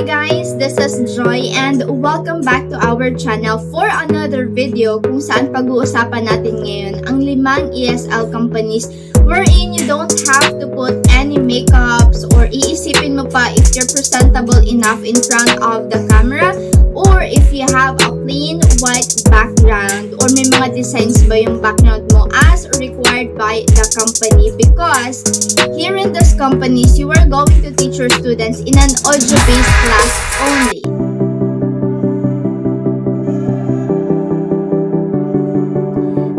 Hi guys, this is Joy and welcome back to our channel for another video kung saan pag-uusapan natin ngayon ang 5 ESL companies wherein you don't have to put any makeups or iisipin mo pa if you're presentable enough in front of the camera or if you have a plain white background or may mga designs ba yung background mo as required by the company, because here in these companies you are going to teach your students in an audio-based class only.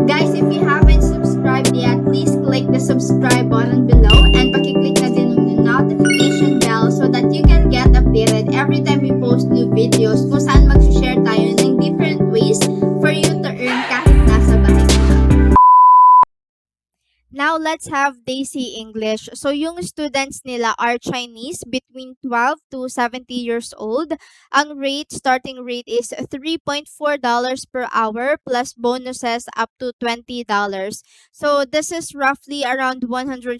Guys, if you haven't subscribed yet, please click the subscribe button below and pakiclick na din yung notification bell so that you can get updated every time we post new videos kung saan mag-share tayo ng different ways for you to earn kahit nasa bahay ka. Now, let's have Daisy English. So, yung students nila are Chinese between 12 to 70 years old. Ang starting rate is $3.4 per hour plus bonuses up to $20. So, this is roughly around 150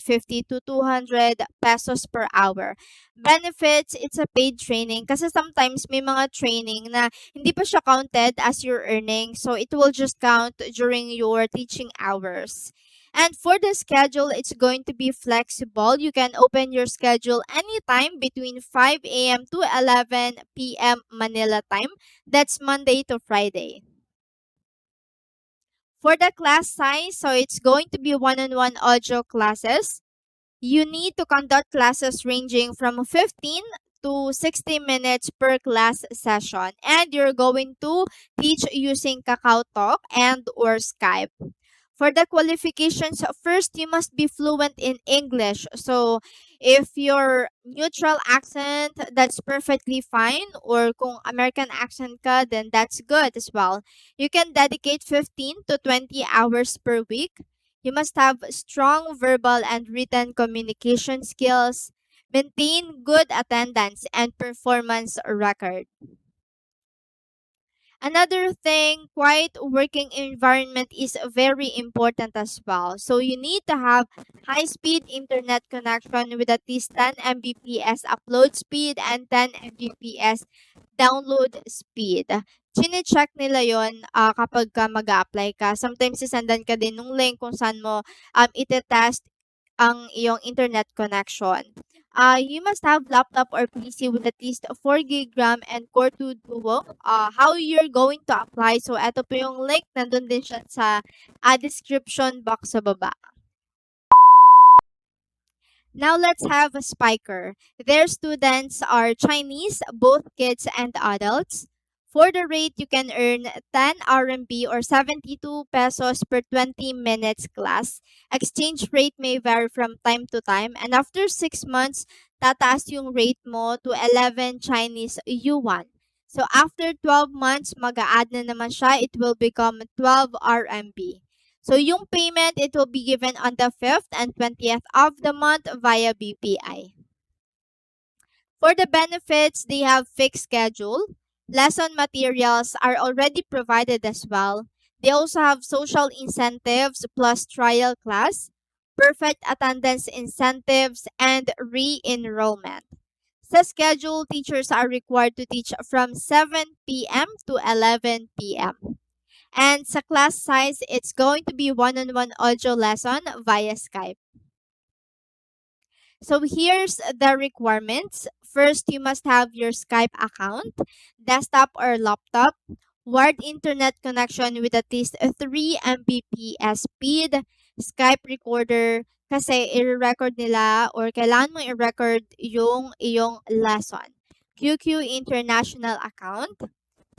to 200 pesos per hour. Benefits, it's a paid training kasi sometimes may mga training na hindi pa siya counted as your earning. So, it will just count during your teaching hours. And for the schedule, it's going to be flexible. You can open your schedule anytime between 5 a.m. to 11 p.m. Manila time. That's Monday to Friday. For the class size, so it's going to be one-on-one audio classes. You need to conduct classes ranging from 15 to 60 minutes per class session. And you're going to teach using KakaoTalk and or Skype. For the qualifications, first, you must be fluent in English. So, if your neutral accent, that's perfectly fine. Or kung American accent ka, then that's good as well. You can dedicate 15 to 20 hours per week. You must have strong verbal and written communication skills. Maintain good attendance and performance record. Another thing, quiet working environment is very important as well. So you need to have high-speed internet connection with at least 10 Mbps upload speed and 10 Mbps download speed. Chine-check nila yon kapag ka mag-a-apply ka. Sometimes sisendan ka din ng link kung saan mo itetest ang iyong internet connection. You must have laptop or PC with at least 4 GB RAM and Core 2 Duo. How you're going to apply? So, eto po yung link. Nandun din siya sa description box sa baba. Now, let's have a Spiiker. Their students are Chinese, both kids and adults. For the rate, you can earn 10 RMB or 72 pesos per 20 minutes class. Exchange rate may vary from time to time. And after 6 months, tataas yung rate mo to 11 Chinese yuan. So after 12 months, mag-a-add na naman siya. It will become 12 RMB. So yung payment, it will be given on the 5th and 20th of the month via BPI. For the benefits, they have fixed schedule. Lesson materials are already provided as well. They also have social incentives plus trial class, perfect attendance incentives, and re-enrollment. Sa schedule, teachers are required to teach from 7 p.m. to 11 p.m. And sa class size, it's going to be one-on-one audio lesson via Skype. So here's the requirements. First, you must have your Skype account, desktop or laptop, wired internet connection with at least 3 Mbps speed, Skype recorder, kasi i-record nila or kailangan mo i-record yung iyong lesson. QQ international account,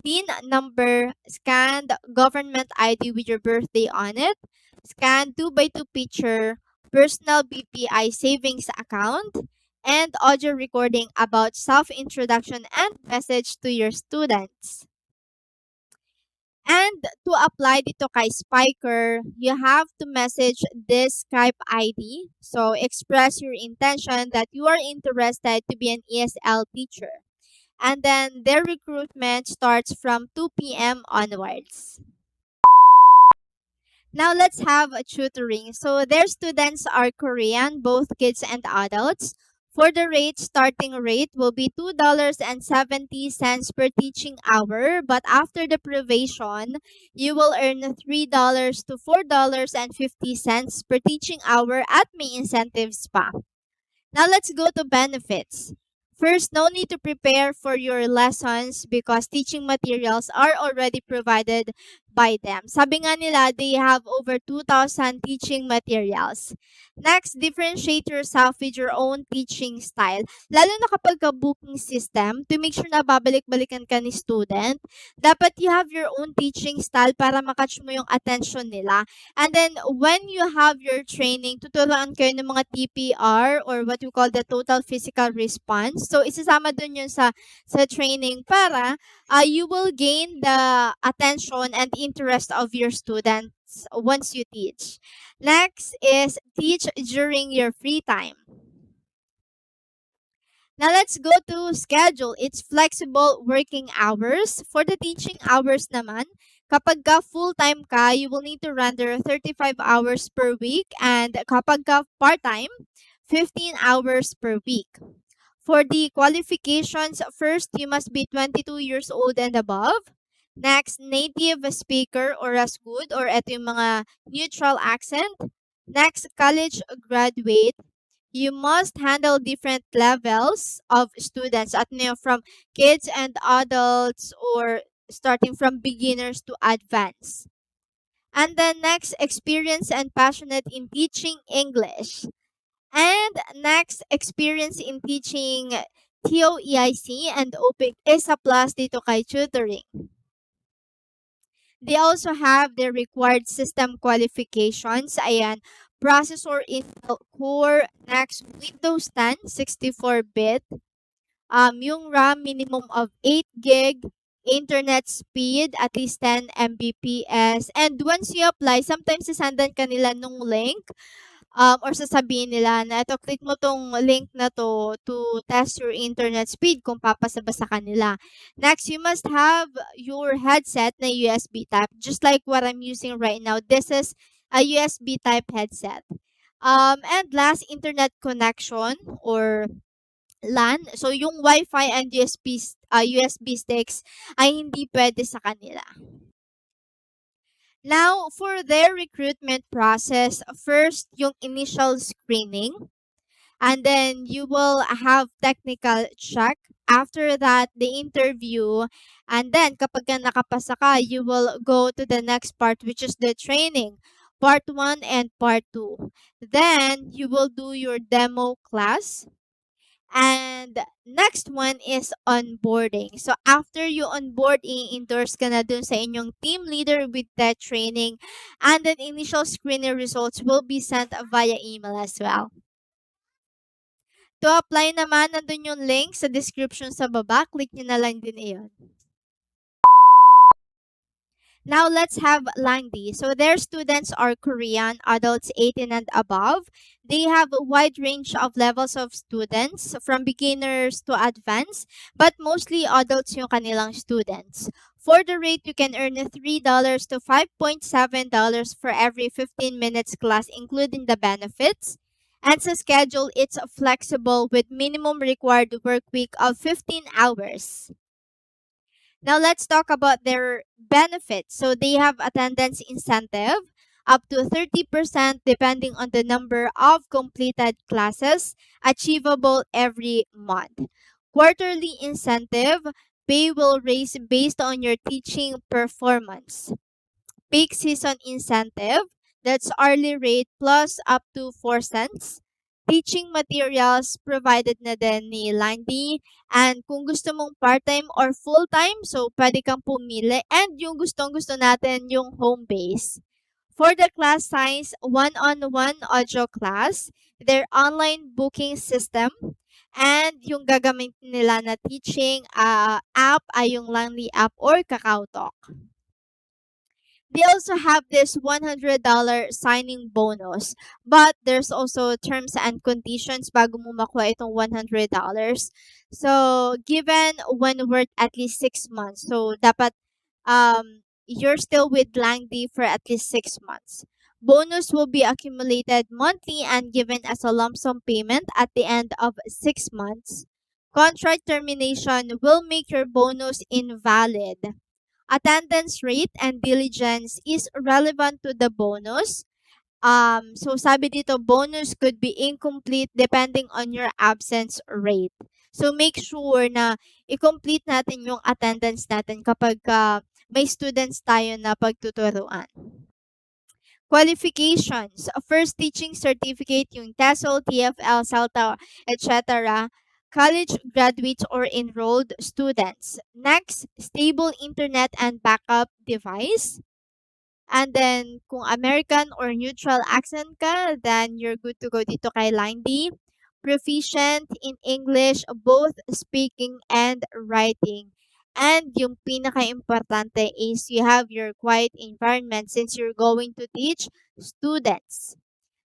PIN number, scanned government ID with your birthday on it, scanned 2x2 picture, personal BPI savings account, and audio recording about self-introduction and message to your students. And to apply dito kay Spiiker, you have to message this Skype ID. So, express your intention that you are interested to be an ESL teacher. And then, their recruitment starts from 2 p.m. onwards. Now, let's have a tutoring. So, their students are Korean, both kids and adults. For the rate, starting rate will be $2.70 per teaching hour, but after the probation, you will earn $3 to $4.50 per teaching hour at may incentives pa. Now let's go to benefits. First, no need to prepare for your lessons because teaching materials are already provided by them. Sabi nga nila, they have over 2,000 teaching materials. Next, differentiate yourself with your own teaching style. Lalo na kapag ka-booking system, to make sure na babalik-balikan ka ni student, dapat you have your own teaching style para makatch mo yung attention nila. And then, when you have your training, tuturuan kayo ng mga TPR or what you call the total physical response. So, isasama dun yun sa training para you will gain the attention and interest of your students once you teach. Next is teach during your free time. Now let's go to schedule. It's flexible working hours. For the teaching hours naman, kapag ka full-time ka, you will need to render 35 hours per week, and kapag ka part-time, 15 hours per week. For the qualifications, first, you must be 22 years old and above. Next, native speaker or as good, or ito yung mga neutral accent. Next, college graduate. You must handle different levels of students at from kids and adults or starting from beginners to advanced. And then next, experience and passionate in teaching English. And next, experience in teaching TOEIC and OPIC is a plus dito kay tutoring. They also have their required system qualifications. Ayan, processor Intel Core, next Windows 10 64-bit, yung RAM minimum of 8 gig, internet speed at least 10 Mbps, and once you apply, sometimes sasandan ka nila nung link or sasabihin nila na ito, click mo tong link na to test your internet speed kung papasa ba sa kanila. Next, you must have your headset na USB type, just like what I'm using right now. This is a USB type headset. And last, internet connection or LAN. So, yung Wi-Fi and USB sticks ay hindi pwede sa kanila. Now, for their recruitment process, first, yung initial screening. And then, you will have technical check. After that, the interview. And then, kapag ka nakapasa ka, you will go to the next part, which is the training. Part 1 and Part 2. Then, you will do your demo class. And next one is onboarding. So after you onboard, i-endorse ka na dun sa inyong team leader with that training. And then initial screening results will be sent via email as well. To apply naman, nandun yung link sa description sa baba. Click nyo na lang din iyon. Now let's have langdy. So their students are Korean, adults 18 and above. They have a wide range of levels of students from beginners to advanced, but mostly adults yung kanilang students. For the rate, you can earn $3 to $5.7 for every 15 minutes class, including the benefits. And sa schedule, it's flexible with minimum required work week of 15 hours. Now let's talk about their benefits. So they have attendance incentive up to 30% depending on the number of completed classes achievable every month. Quarterly incentive, pay will raise based on your teaching performance. Peak season incentive, that's hourly rate plus up to 4 cents. Teaching materials provided na din ni Landy. And kung gusto mong part-time or full-time, so pwede kang pumili. And yung gustong-gusto natin, yung home base. For the class size, one-on-one audio class, their online booking system, and yung gagamitin nila na teaching app ay yung Langly app or KakaoTalk. They also have this $100 signing bonus. But there's also terms and conditions bago mo makuha itong $100. So, given when worth at least 6 months. So, dapat you're still with Langdy for at least 6 months. Bonus will be accumulated monthly and given as a lump sum payment at the end of 6 months. Contract termination will make your bonus invalid. Attendance rate and diligence is relevant to the bonus. So sabi dito, bonus could be incomplete depending on your absence rate. So make sure na i-complete natin yung attendance natin kapag may students tayo na pagtuturuan. Qualifications. First teaching certificate, yung TESOL, TFL, SALTA, etc. College graduates or enrolled students. Next, stable internet and backup device. And then, kung American or neutral accent ka, then you're good to go dito kay langdy. Proficient in English, both speaking and writing. And yung pinaka-importante is you have your quiet environment since you're going to teach students.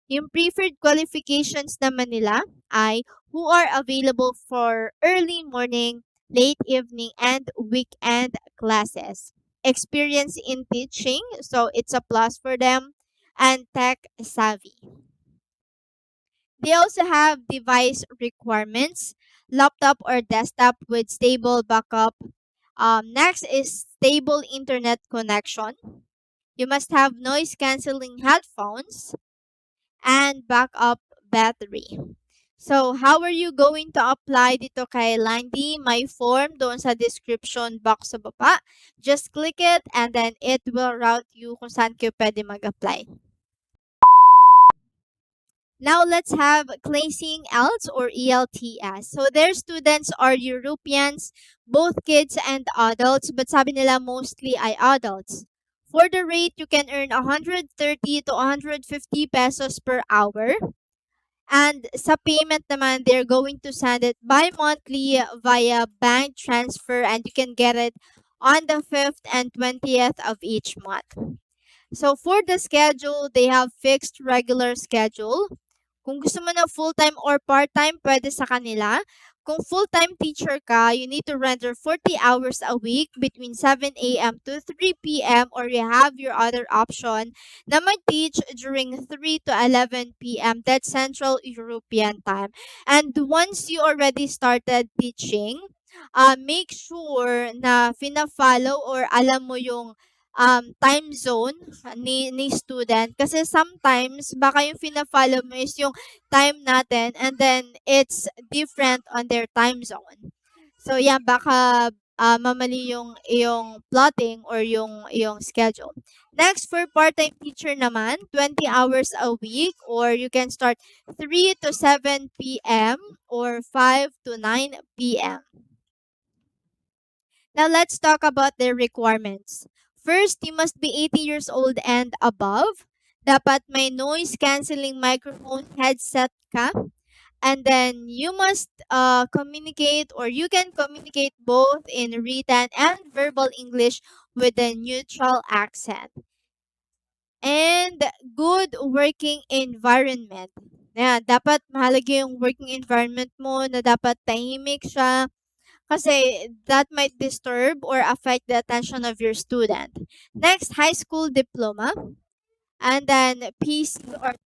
Yung preferred qualifications naman nila ay who are available for early morning, late evening, and weekend classes. Experience in teaching, so it's a plus for them, and tech savvy. They also have device requirements, laptop or desktop with stable backup. Next is stable internet connection. You must have noise cancelling headphones and backup battery. So, how are you going to apply dito kay langdy? May form doon sa description box sa baba. Just click it and then it will route you kung saan kayo pwede mag-apply. Now, let's have clasing elts or ELTS. So, their students are Europeans, both kids and adults, but sabi nila mostly ay adults. For the rate, you can earn 130 to 150 pesos per hour. And sa payment naman, they're going to send it bi-monthly via bank transfer and you can get it on the 5th and 20th of each month. So for the schedule, they have fixed regular schedule. Kung gusto mo na full-time or part-time, pwede sa kanila. Kung full-time teacher ka, you need to render 40 hours a week between 7 a.m. to 3 p.m. or you have your other option na mag-teach during 3 to 11 p.m. That's Central European time. And once you already started teaching, make sure na fina-follow or alam mo yung time zone ni student kasi sometimes baka yung fina-follow mo is yung time natin and then it's different on their time zone. So yan baka mamali yung plotting or yung schedule. Next, for part-time teacher naman, 20 hours a week or you can start 3 to 7 p.m. or 5 to 9 p.m. Now, let's talk about their requirements. First, you must be 80 years old and above. Dapat may noise cancelling microphone headset ka. And then, you must communicate or you can communicate both in written and verbal English with a neutral accent. And good working environment. Yeah, dapat mahalaga yung working environment mo na dapat tahimik siya. Kasi that might disturb or affect the attention of your student. Next, high school diploma. And then PC or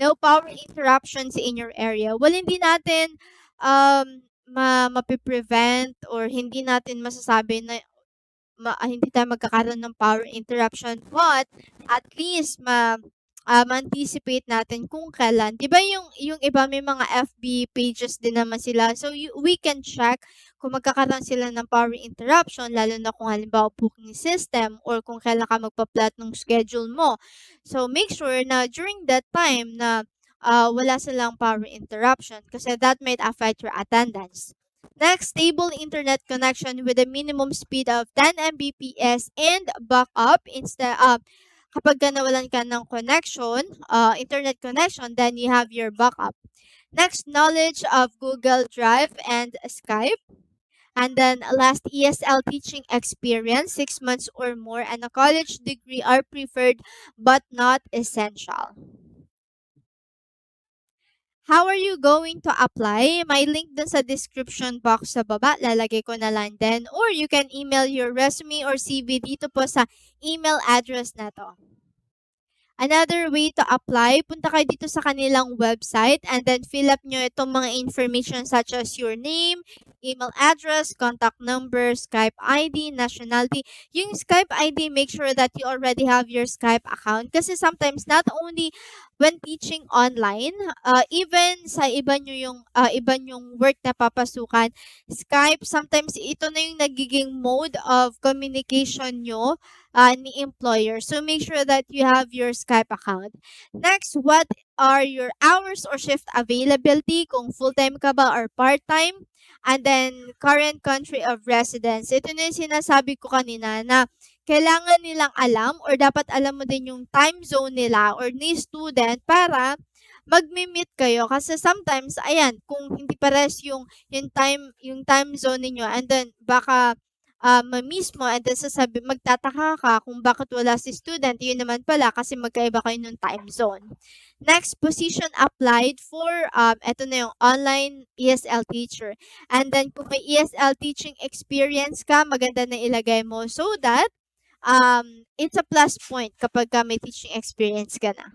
no power interruptions in your area. Well, hindi natin mapiprevent or hindi natin masasabi na hindi tayo magkakaroon ng power interruption. But at least ma-anticipate natin kung kailan. 'Di ba yung iba may mga FB pages din naman sila. So we can check kung magkakaroon sila ng power interruption lalo na kung halimbawa booking system or kung kailan ka magpa-plot ng schedule mo. So make sure na during that time na wala silang power interruption kasi that might affect your attendance. Next, stable internet connection with a minimum speed of 10 Mbps and backup instead kapag nawalan ka ng connection, internet connection, then you have your backup. Next, knowledge of Google Drive and Skype. And then last, ESL teaching experience, 6 months or more, and a college degree are preferred but not essential. How are you going to apply? May link dun sa description box sa baba. Lalagay ko na lang din. Or you can email your resume or CV dito po sa email address na to. Another way to apply, punta kayo dito sa kanilang website and then fill up nyo itong mga information such as your name, email address, contact number, Skype ID, nationality. Yung Skype ID, make sure that you already have your Skype account kasi sometimes not only when teaching online, even sa iba yung work na papasukan, Skype, sometimes ito na yung nagiging mode of communication nyo ni employer. So make sure that you have your Skype account. Next, what are your hours or shift availability? Kung full-time ka ba or part-time? And then, current country of residence. Ito na yung sinasabi ko kanina na kailangan nilang alam or dapat alam mo din yung time zone nila or ni student para magmi-meet kayo kasi sometimes ayan kung hindi pares yung time zone niyo and then baka ma-miss mo and then magtataka ka kung bakit wala si student, yun naman pala kasi magkaiba kayo ng time zone. Next, position applied for, eto na yung online ESL teacher. And then kung may ESL teaching experience ka, maganda na ilagay mo so that it's a plus point kapag may teaching experience ka na.